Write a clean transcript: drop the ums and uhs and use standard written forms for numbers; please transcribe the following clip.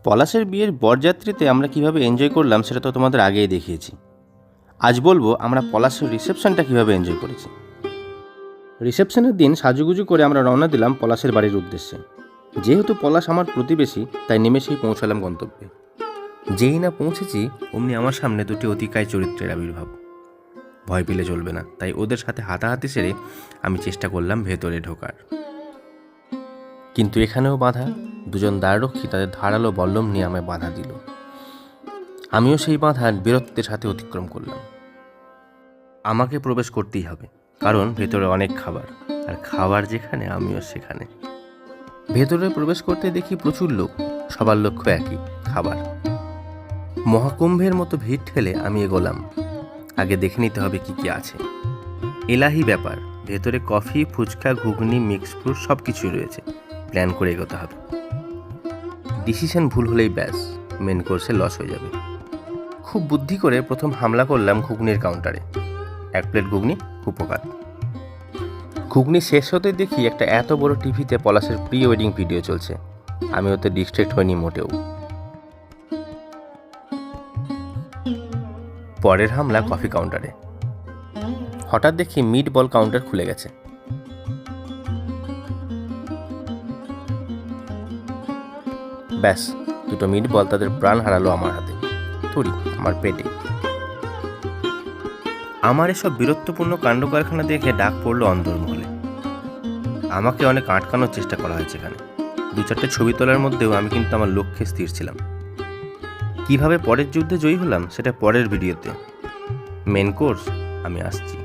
পলাশের বিয়ের বরযাত্রীতে আমরা কিভাবে এনজয় করলাম সেটা তো তোমাদের আগেই দেখিয়েছি। আজ বলবো আমরা পলাশের রিসেপশনটা কিভাবে এনজয় করেছি। রিসেপশনের দিন সাজুগুজু করে আমরা রওনা দিলাম পলাশের বাড়ির উদ্দেশ্যে। যেহেতু পলাশ আমার প্রতিবেশী, তাই নিমেষেই পৌঁছালাম গন্তব্যে। যেই না পৌঁছেছি অমনি আমার সামনে দুটি অতিকায় চরিত্রের আবির্ভাব। ভয় পেলে চলবে না, তাই ওদের সাথে হাতাহাতি সেরে আমি চেষ্টা করলাম ভেতরে ঢোকার। কিন্তু এখানেও বাধা। দুজন দ্বাররক্ষী তাদের ধারালো বল্লম নিয়ে আমায় বাধা দিল। আমিও সেই বাধার বীরত্বের সাথে অতিক্রম করলাম। আমাকে প্রবেশ করতেই হবে, কারণ ভেতরে অনেক খাবার, আর খাবার যেখানে আমিও সেখানে। ভেতরে প্রবেশ করতে দেখি প্রচুর লোক, সবার লক্ষ্য একই, খাবার। মহাকুম্ভের মতো ভিড় ঠেলে আমি এগোলাম। আগে দেখে নিতে হবে কি কি আছে। এলাহি ব্যাপার, ভেতরে কফি, ফুচকা, ঘুগনি, মিক্স ফ্রুট সব কিছুই রয়েছে। প্ল্যান করে এগোতে হবে। ডিসিশন ভুল হলেই ব্যাস, মেন কোর্সে লস হয়ে যাবে। খুব বুদ্ধি করে প্রথম হামলা করলাম ঘুগনির কাউন্টারে। 1 প্লেট ঘুগনি, উপকার। ঘুগনি শেষ হতে দেখি একটা এত বড় টিভিতে পলাশের প্রি ওয়েডিং ভিডিও চলছে। আমি ওতে ডিস্ট্র্যাক্ট হইনি মোটেও। পরের হামলা কফি কাউন্টারে। হঠাৎ দেখি মিট বল কাউন্টার খুলে গেছে। ব্যাস, দুটো মিট বল তাদের প্রাণ হারালো আমার হাতে, থুড়ি আমার পেটে। আমার এসব বীরত্বপূর্ণ কাণ্ড কারখানা দেখে ডাক পড়লো অন্দরমহলে। আমাকে অনেক আটকানোর চেষ্টা করা হয়েছে এখানে। 2-4টে ছবি তোলার মধ্যেও আমি কিন্তু আমার লক্ষ্যে স্থির ছিলাম। কিভাবে পরের যুদ্ধে জয়ী হলাম সেটা পরের ভিডিওতে। মেন কোর্স আমি আসছি।